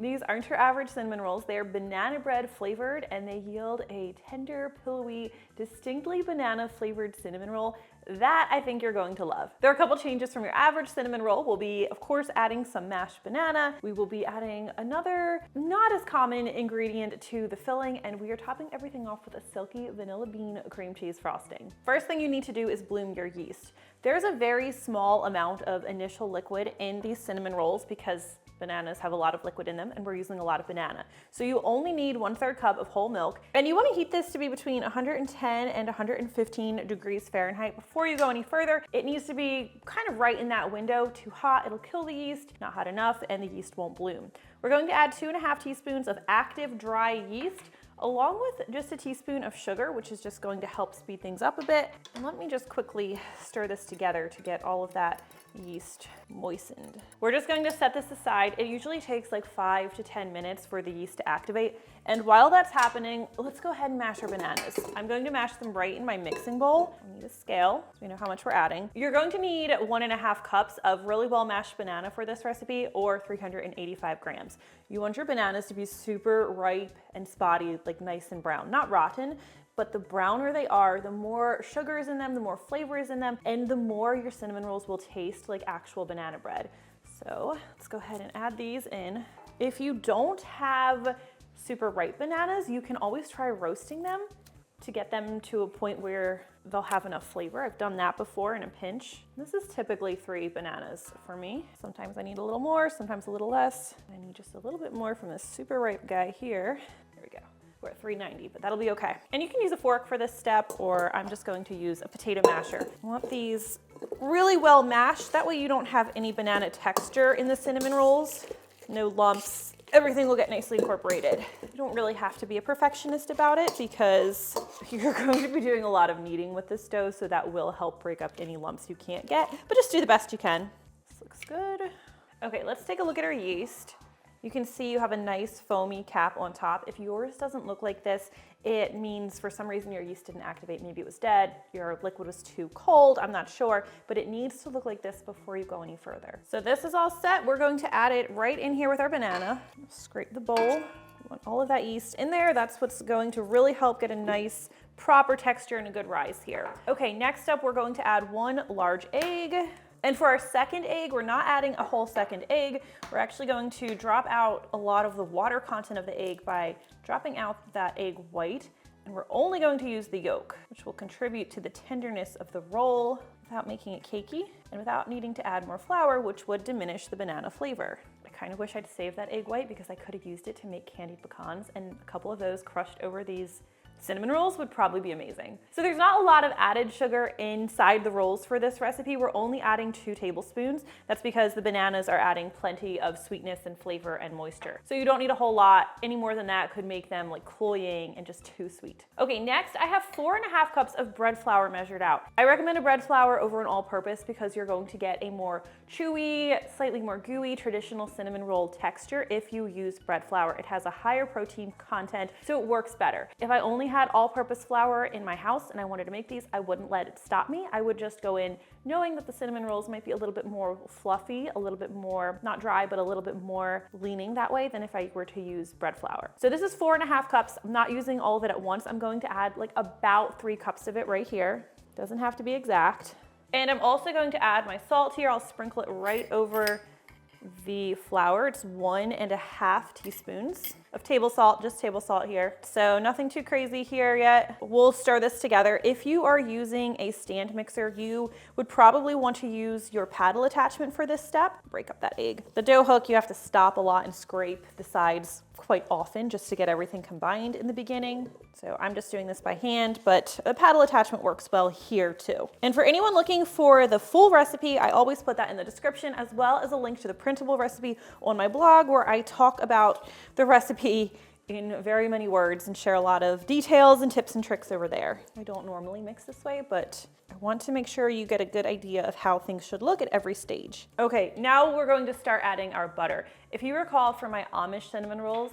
These aren't your average cinnamon rolls. They are banana bread flavored and they yield a tender, pillowy, distinctly banana flavored cinnamon roll that I think you're going to love. There are a couple changes from your average cinnamon roll. We'll be, of course, adding some mashed banana. We will be adding another not as common ingredient to the filling, and we are topping everything off with a silky vanilla bean cream cheese frosting. First thing you need to do is bloom your yeast. There's a very small amount of initial liquid in these cinnamon rolls because bananas have a lot of liquid in them and we're using a lot of banana. So you only need 1/3 cup of whole milk, and you want to heat this to be between 110 and 115 degrees Fahrenheit. Before you go any further, it needs to be kind of right in that window. Too hot, it'll kill the yeast. Not hot enough, and the yeast won't bloom. We're going to add 2.5 teaspoons of active dry yeast, along with just a teaspoon of sugar, which is just going to help speed things up a bit. And let me just quickly stir this together to get all of that yeast moistened. We're just going to set this aside. It usually takes like 5 to 10 minutes for the yeast to activate. And while that's happening, let's go ahead and mash our bananas. I'm going to mash them right in my mixing bowl. I need a scale so we know how much we're adding. You're going to need 1.5 cups of really well mashed banana for this recipe, or 385 grams. You want your bananas to be super ripe and spotty, like nice and brown, not rotten, but the browner they are, the more sugar is in them, the more flavor is in them, and the more your cinnamon rolls will taste like actual banana bread. So let's go ahead and add these in. If you don't have super ripe bananas, you can always try roasting them to get them to a point where they'll have enough flavor. I've done that before in a pinch. This is typically 3 bananas for me. Sometimes I need a little more, sometimes a little less. I need just a little bit more from this super ripe guy here. There we go. We're at 390, but that'll be okay. And you can use a fork for this step, or I'm just going to use a potato masher. I want these really well mashed. That way you don't have any banana texture in the cinnamon rolls. No lumps. Everything will get nicely incorporated. You don't really have to be a perfectionist about it because you're going to be doing a lot of kneading with this dough, so that will help break up any lumps you can't get, but just do the best you can. This looks good. Okay, let's take a look at our yeast. You can see you have a nice foamy cap on top. If yours doesn't look like this, it means for some reason your yeast didn't activate. Maybe it was dead, your liquid was too cold, I'm not sure, but it needs to look like this before you go any further. So this is all set. We're going to add it right in here with our banana. Scrape the bowl. We want all of that yeast in there. That's what's going to really help get a nice, proper texture and a good rise here. Okay, next up, we're going to add 1 large egg. And for our second egg, we're not adding a whole second egg. We're actually going to drop out a lot of the water content of the egg by dropping out that egg white. And we're only going to use the yolk, which will contribute to the tenderness of the roll without making it cakey and without needing to add more flour, which would diminish the banana flavor. I kind of wish I'd saved that egg white because I could have used it to make candied pecans, and a couple of those crushed over these cinnamon rolls would probably be amazing. So there's not a lot of added sugar inside the rolls for this recipe. We're only adding 2 tablespoons. That's because the bananas are adding plenty of sweetness and flavor and moisture. So you don't need a whole lot. Any more than that could make them like cloying and just too sweet. Okay, next I have 4.5 cups of bread flour measured out. I recommend a bread flour over an all-purpose because you're going to get a more chewy, slightly more gooey, traditional cinnamon roll texture if you use bread flour. It has a higher protein content, so it works better. If I only had all-purpose flour in my house and I wanted to make these, I wouldn't let it stop me. I would just go in knowing that the cinnamon rolls might be a little bit more fluffy, a little bit more, not dry, but a little bit more leaning that way than if I were to use bread flour. So this is 4.5 cups. I'm not using all of it at once. I'm going to add like about 3 cups of it right here. Doesn't have to be exact. And I'm also going to add my salt here. I'll sprinkle it right over the flour. It's 1.5 teaspoons of table salt, just table salt here. So nothing too crazy here yet. We'll stir this together. If you are using a stand mixer, you would probably want to use your paddle attachment for this step. Break up that egg. The dough hook, you have to stop a lot and scrape the sides quite often just to get everything combined in the beginning. So I'm just doing this by hand, but the paddle attachment works well here too. And for anyone looking for the full recipe, I always put that in the description, as well as a link to the printable recipe on my blog, where I talk about the recipe in very many words and share a lot of details and tips and tricks over there. I don't normally mix this way, but I want to make sure you get a good idea of how things should look at every stage. Okay, now we're going to start adding our butter. If you recall from my Amish cinnamon rolls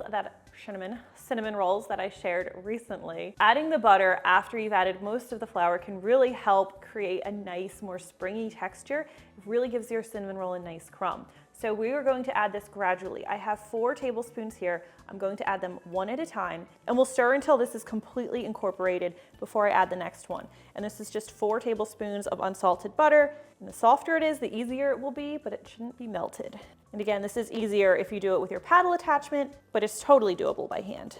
that I shared recently, adding the butter after you've added most of the flour can really help create a nice, more springy texture. It really gives your cinnamon roll a nice crumb. So we are going to add this gradually. I have 4 tablespoons here. I'm going to add them one at a time, and we'll stir until this is completely incorporated before I add the next one. And this is just 4 tablespoons of unsalted butter. And the softer it is, the easier it will be, but it shouldn't be melted. And again, this is easier if you do it with your paddle attachment, but it's totally doable by hand.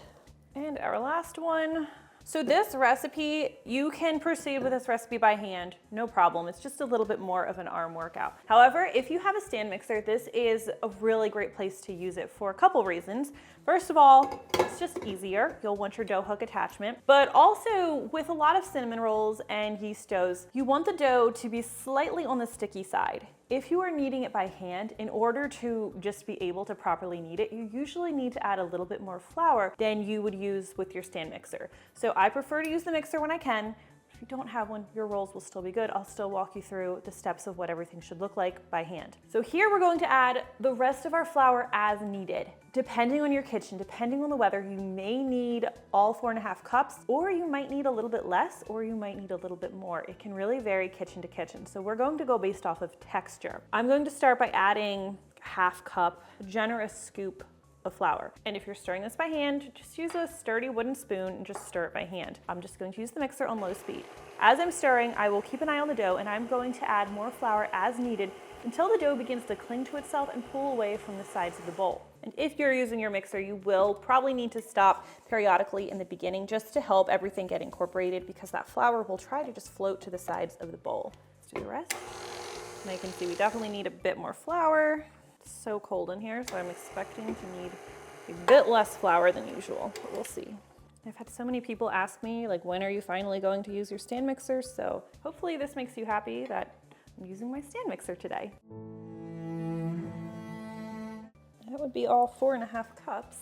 And our last one. So this recipe, you can proceed with this recipe by hand, no problem. It's just a little bit more of an arm workout. However, if you have a stand mixer, this is a really great place to use it for a couple reasons. First of all, it's just easier. You'll want your dough hook attachment, but also with a lot of cinnamon rolls and yeast doughs, you want the dough to be slightly on the sticky side. If you are kneading it by hand, in order to just be able to properly knead it, you usually need to add a little bit more flour than you would use with your stand mixer. So I prefer to use the mixer when I can. If you don't have one, your rolls will still be good. I'll still walk you through the steps of what everything should look like by hand. So here we're going to add the rest of our flour as needed. Depending on your kitchen, depending on the weather, you may need all 4.5 cups, or you might need a little bit less, or you might need a little bit more. It can really vary kitchen to kitchen. So we're going to go based off of texture. I'm going to start by adding 1/2 cup, a generous scoop of flour. And if you're stirring this by hand, just use a sturdy wooden spoon and just stir it by hand. I'm just going to use the mixer on low speed. As I'm stirring, I will keep an eye on the dough, and I'm going to add more flour as needed until the dough begins to cling to itself and pull away from the sides of the bowl. And if you're using your mixer, you will probably need to stop periodically in the beginning just to help everything get incorporated, because that flour will try to just float to the sides of the bowl. Let's do the rest. And you can see we definitely need a bit more flour. It's so cold in here, so I'm expecting to need a bit less flour than usual, but we'll see. I've had so many people ask me, like, when are you finally going to use your stand mixer? So hopefully this makes you happy that I'm using my stand mixer today. That would be all 4.5 cups.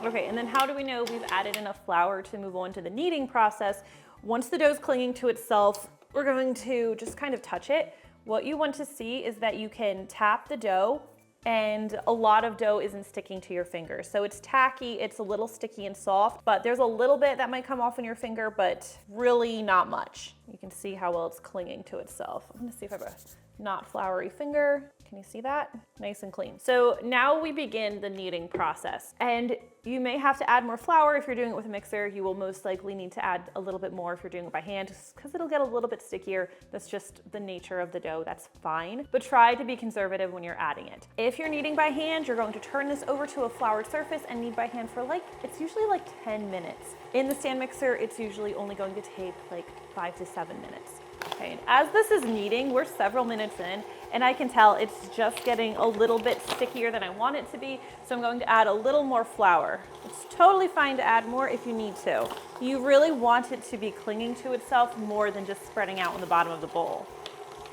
Okay, and then how do we know we've added enough flour to move on to the kneading process? Once the dough's clinging to itself, we're going to just kind of touch it. What you want to see is that you can tap the dough, and a lot of dough isn't sticking to your fingers. So it's tacky, it's a little sticky and soft, but there's a little bit that might come off on your finger, but really not much. You can see how well it's clinging to itself. I'm gonna see if I have a not floury finger. Can you see that? Nice and clean. So now we begin the kneading process, and you may have to add more flour if you're doing it with a mixer. You will most likely need to add a little bit more if you're doing it by hand, just because it'll get a little bit stickier. That's just the nature of the dough, that's fine. But try to be conservative when you're adding it. If you're kneading by hand, you're going to turn this over to a floured surface and knead by hand for it's usually like 10 minutes. In the stand mixer, it's usually only going to take like 5 to 7 minutes. Okay, and as this is kneading, we're several minutes in, and I can tell it's just getting a little bit stickier than I want it to be, so I'm going to add a little more flour. It's totally fine to add more if you need to. You really want it to be clinging to itself more than just spreading out on the bottom of the bowl.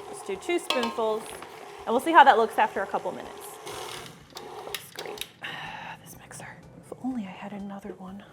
Just do 2 spoonfuls, and we'll see how that looks after a couple minutes. Looks great. This mixer. If only I had another one.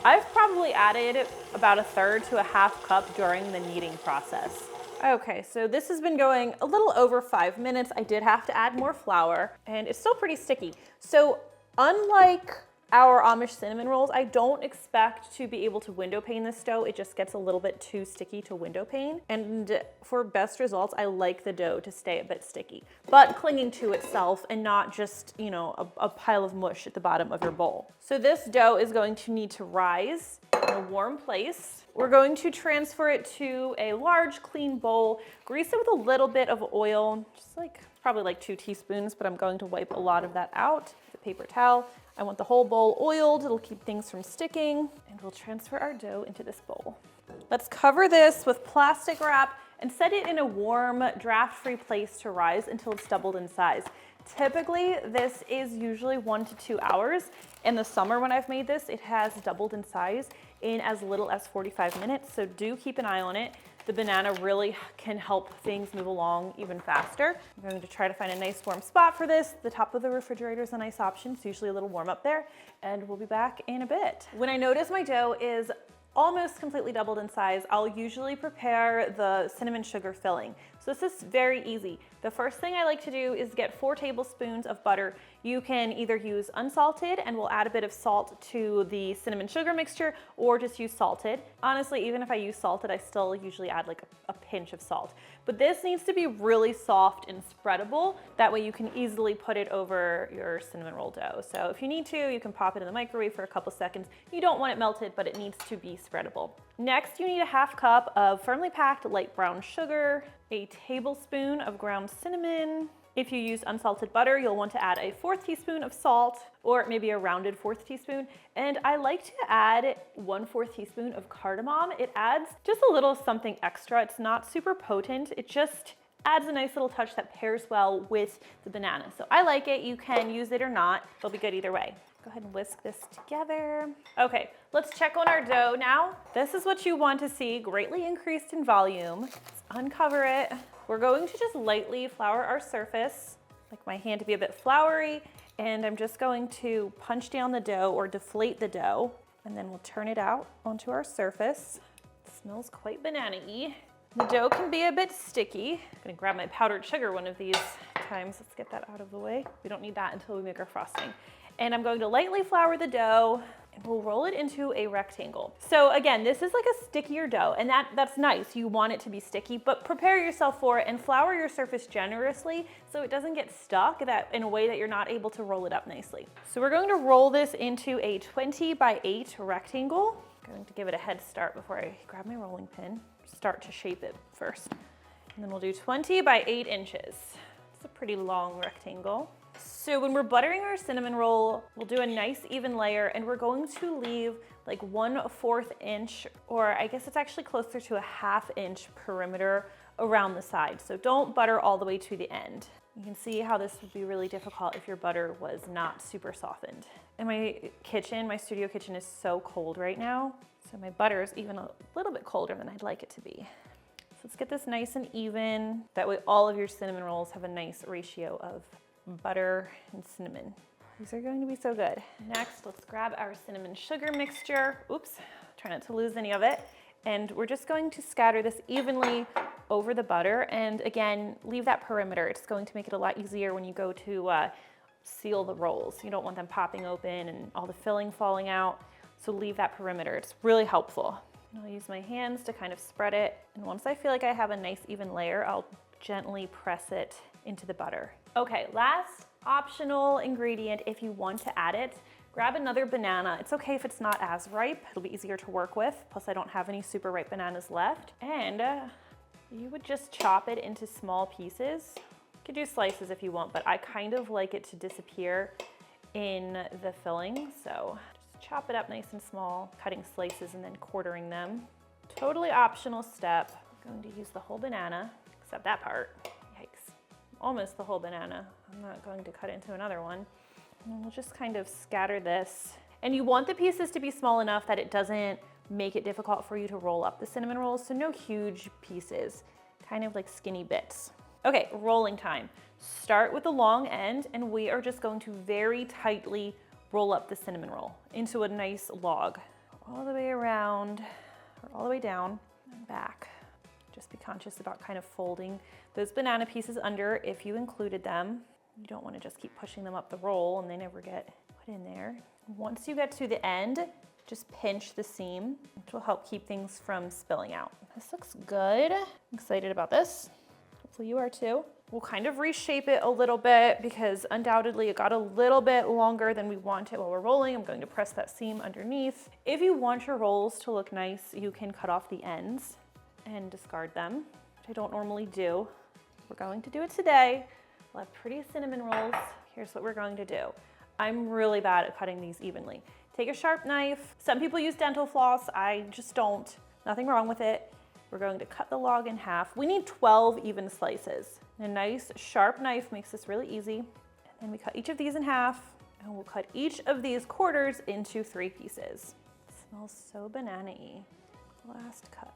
I've probably added about 1/3 to 1/2 cup during the kneading process. Okay, so this has been going a little over 5 minutes. I did have to add more flour, and it's still pretty sticky. So unlike our Amish cinnamon rolls, I don't expect to be able to window pane this dough. It just gets a little bit too sticky to window pane. And for best results, I like the dough to stay a bit sticky, but clinging to itself and not just, a pile of mush at the bottom of your bowl. So this dough is going to need to rise in a warm place. We're going to transfer it to a large, clean bowl, grease it with a little bit of oil, just probably like 2 teaspoons, but I'm going to wipe a lot of that out with a paper towel. I want the whole bowl oiled, it'll keep things from sticking, and we'll transfer our dough into this bowl. Let's cover this with plastic wrap and set it in a warm, draft-free place to rise until it's doubled in size. Typically, this is usually 1 to 2 hours. In the summer when I've made this, it has doubled in size in as little as 45 minutes, so do keep an eye on it. The banana really can help things move along even faster. I'm going to try to find a nice warm spot for this. The top of the refrigerator is a nice option. It's usually a little warm up there, and we'll be back in a bit. When I notice my dough is almost completely doubled in size, I'll usually prepare the cinnamon sugar filling. So this is very easy. The first thing I like to do is get 4 tablespoons of butter. You can either use unsalted, and we'll add a bit of salt to the cinnamon sugar mixture, or just use salted. Honestly, even if I use salted, I still usually add like a pinch of salt. But this needs to be really soft and spreadable. That way you can easily put it over your cinnamon roll dough. So if you need to, you can pop it in the microwave for a couple seconds. You don't want it melted, but it needs to be spreadable. Next, you need a 1/2 cup of firmly packed light brown sugar, a tablespoon of ground cinnamon. If you use unsalted butter, you'll want to add a 1/4 teaspoon of salt, or maybe a rounded 1/4 teaspoon. And I like to add 1/4 teaspoon of cardamom. It adds just a little something extra. It's not super potent. It just adds a nice little touch that pairs well with the banana. So I like it. You can use it or not. It'll be good either way. Go ahead and whisk this together. Okay, let's check on our dough now. This is what you want to see, greatly increased in volume. Let's uncover it. We're going to just lightly flour our surface. Like my hand to be a bit floury, and I'm just going to punch down the dough or deflate the dough, and then we'll turn it out onto our surface. It smells quite banana-y. The dough can be a bit sticky. I'm gonna grab my powdered sugar one of these times. Let's get that out of the way. We don't need that until we make our frosting. And I'm going to lightly flour the dough, and we'll roll it into a rectangle. So again, this is like a stickier dough, and that's nice. You want it to be sticky, but prepare yourself for it and flour your surface generously so it doesn't get stuck in a way that you're not able to roll it up nicely. So we're going to roll this into a 20 by 8 rectangle. I'm going to give it a head start before I grab my rolling pin. Start to shape it first. And then we'll do 20 by 8 inches. It's a pretty long rectangle. So when we're buttering our cinnamon roll, we'll do a nice even layer, and we're going to leave like 1/4 inch, or I guess it's actually closer to a 1/2 inch perimeter around the side. So don't butter all the way to the end. You can see how this would be really difficult if your butter was not super softened. And my kitchen, my studio kitchen, is so cold right now. So my butter is even a little bit colder than I'd like it to be. So let's get this nice and even. That way all of your cinnamon rolls have a nice ratio of butter and cinnamon. These are going to be so good. Next, let's grab our cinnamon sugar mixture. Oops, try not to lose any of it. And we're just going to scatter this evenly over the butter. And again, leave that perimeter. It's going to make it a lot easier when you go to seal the rolls. You don't want them popping open and all the filling falling out. So leave that perimeter. It's really helpful. I'll use my hands to kind of spread it. And once I feel like I have a nice even layer, I'll gently press it into the butter. Okay, last optional ingredient, if you want to add it, grab another banana. It's okay if it's not as ripe. It'll be easier to work with. Plus I don't have any super ripe bananas left. And you would just chop it into small pieces. You could do slices if you want, but I kind of like it to disappear in the filling. So just chop it up nice and small, cutting slices and then quartering them. Totally optional step. I'm going to use the whole banana, except that part. Yikes. Almost the whole banana. I'm not going to cut into another one. And we'll just kind of scatter this. And you want the pieces to be small enough that it doesn't make it difficult for you to roll up the cinnamon rolls. So no huge pieces, kind of like skinny bits. Okay, rolling time. Start with the long end, and we are just going to very tightly roll up the cinnamon roll into a nice log. All the way around, or all the way down and back. Just be conscious about kind of folding those banana pieces under if you included them. You don't want to just keep pushing them up the roll and they never get put in there. Once you get to the end, just pinch the seam, which will help keep things from spilling out. This looks good. I'm excited about this. Hopefully you are too. We'll kind of reshape it a little bit because undoubtedly it got a little bit longer than we want it while we're rolling. I'm going to press that seam underneath. If you want your rolls to look nice, you can cut off the ends and discard them, which I don't normally do. We're going to do it today. We'll have pretty cinnamon rolls. Here's what we're going to do. I'm really bad at cutting these evenly. Take a sharp knife. Some people use dental floss. I just don't. Nothing wrong with it. We're going to cut the log in half. We need 12 even slices. A nice sharp knife makes this really easy. And then we cut each of these in half, and we'll cut each of these quarters into 3 pieces. It smells so banana-y. Last cut.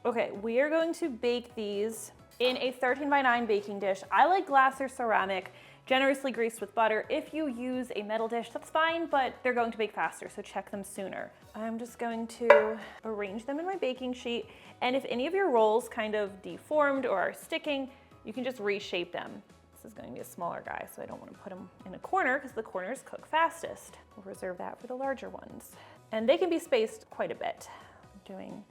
Okay, we are going to bake these in a 13 by 9 baking dish. I like glass or ceramic. generously greased with butter. If you use a metal dish, that's fine, but they're going to bake faster, so check them sooner. I'm just going to arrange them in my baking sheet, and if any of your rolls kind of deformed or are sticking, you can just reshape them. This is going to be a smaller guy, so I don't want to put them in a corner because the corners cook fastest. We'll reserve that for the larger ones. And they can be spaced quite a bit. I'm doing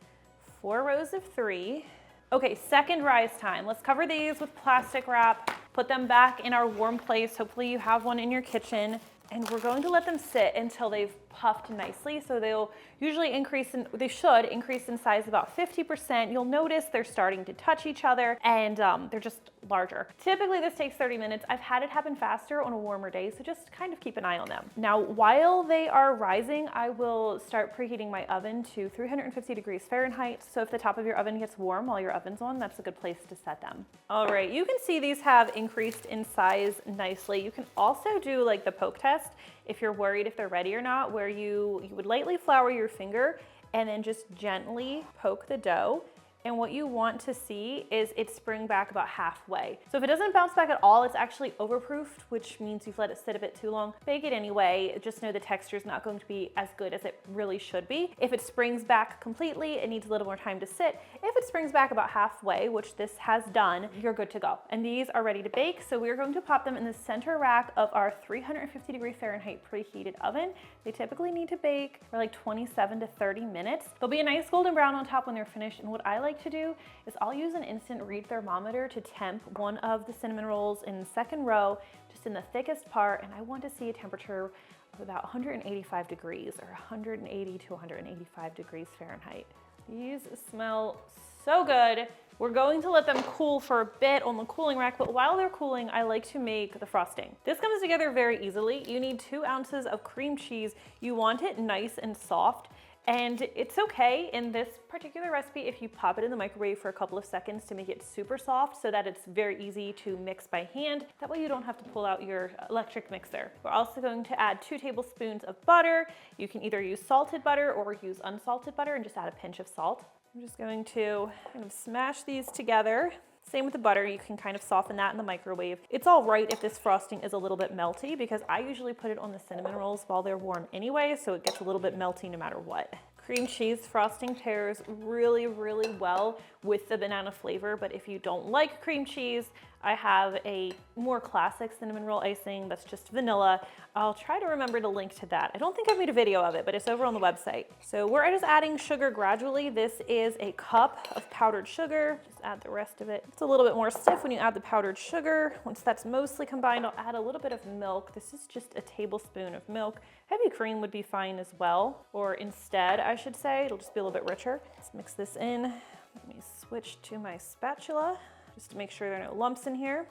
4 rows of 3. Okay, second rise time. Let's cover these with plastic wrap, put them back in our warm place. Hopefully you have one in your kitchen. And we're going to let them sit until they've puffed nicely. So they'll usually they should increase in size about 50%. You'll notice they're starting to touch each other and they're just larger. Typically this takes 30 minutes. I've had it happen faster on a warmer day, so just kind of keep an eye on them. Now, while they are rising, I will start preheating my oven to 350 degrees Fahrenheit. So if the top of your oven gets warm while your oven's on, that's a good place to set them. All right, you can see these have increased in size nicely. You can also do like the poke test if you're worried if they're ready or not, where you would lightly flour your finger and then just gently poke the dough. And what you want to see is it spring back about halfway. So if it doesn't bounce back at all, it's actually overproofed, which means you've let it sit a bit too long. Bake it anyway, just know the texture is not going to be as good as it really should be. If it springs back completely, it needs a little more time to sit. If it springs back about halfway, which this has done, you're good to go. And these are ready to bake, so we're going to pop them in the center rack of our 350 degree Fahrenheit preheated oven. They typically need to bake for like 27 to 30 minutes. They'll be a nice golden brown on top when they're finished, and what I like to do is I'll use an instant read thermometer to temp one of the cinnamon rolls in the second row, just in the thickest part, and I want to see a temperature of about 185 degrees or 180 to 185 degrees Fahrenheit. These smell so good. We're going to let them cool for a bit on the cooling rack, but while they're cooling, I like to make the frosting. This comes together very easily. You need 2 ounces of cream cheese. You want it nice and soft. And it's okay in this particular recipe if you pop it in the microwave for a couple of seconds to make it super soft so that it's very easy to mix by hand. That way you don't have to pull out your electric mixer. We're also going to add 2 tablespoons of butter. You can either use salted butter or use unsalted butter and just add a pinch of salt. I'm just going to kind of smash these together. Same with the butter, you can kind of soften that in the microwave. It's all right if this frosting is a little bit melty because I usually put it on the cinnamon rolls while they're warm anyway, so it gets a little bit melty no matter what. Cream cheese frosting pairs really, really well with the banana flavor, but if you don't like cream cheese, I have a more classic cinnamon roll icing that's just vanilla. I'll try to remember to link to that. I don't think I've made a video of it, but it's over on the website. So we're just adding sugar gradually. This is a cup of powdered sugar. Just add the rest of it. It's a little bit more stiff when you add the powdered sugar. Once that's mostly combined, I'll add a little bit of milk. This is just a tablespoon of milk. Heavy cream would be fine as well, or instead, I should say. It'll just be a little bit richer. Let's mix this in. Let me switch to my spatula, just to make sure there are no lumps in here.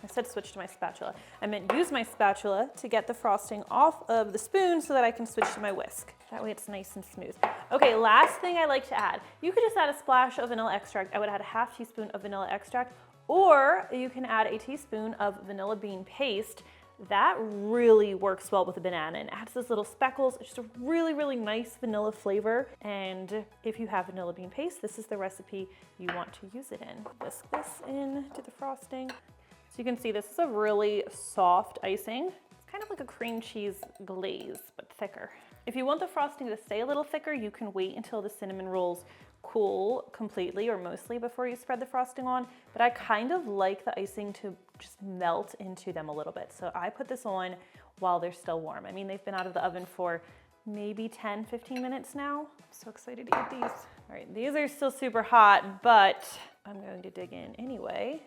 I said switch to my spatula. I meant use my spatula to get the frosting off of the spoon so that I can switch to my whisk. That way it's nice and smooth. Okay, last thing I like to add. You could just add a splash of vanilla extract. I would add a half teaspoon of vanilla extract, or you can add a teaspoon of vanilla bean paste. That really works well with the banana and adds those little speckles. It's just a really, really nice vanilla flavor. And if you have vanilla bean paste, this is the recipe you want to use it in. Whisk this into the frosting. So you can see this is a really soft icing. It's kind of like a cream cheese glaze, but thicker. If you want the frosting to stay a little thicker, you can wait until the cinnamon rolls cool completely or mostly before you spread the frosting on, but I kind of like the icing to just melt into them a little bit. So I put this on while they're still warm. I mean, they've been out of the oven for maybe 10, 15 minutes now. I'm so excited to eat these. All right, these are still super hot, but I'm going to dig in anyway.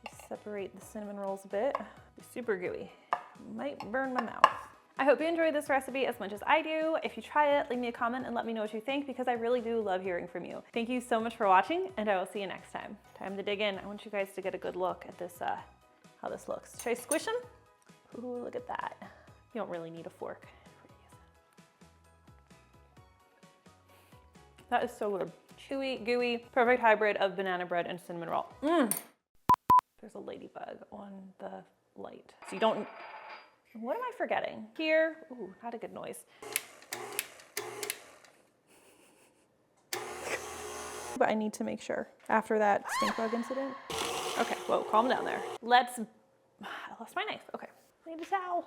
Just separate the cinnamon rolls a bit. They're super gooey. Might burn my mouth. I hope you enjoyed this recipe as much as I do. If you try it, leave me a comment and let me know what you think because I really do love hearing from you. Thank you so much for watching and I will see you next time. Time to dig in. I want you guys to get a good look at this, how this looks. Should I squish them? Ooh, look at that. You don't really need a fork. That is so good. Chewy, gooey, perfect hybrid of banana bread and cinnamon roll. There's a ladybug on the light. So you don't, what am I forgetting? Here, ooh, not a good noise. But I need to make sure after that stink bug incident. Okay, whoa, calm down there. Let's I lost my knife. Okay, I need a towel.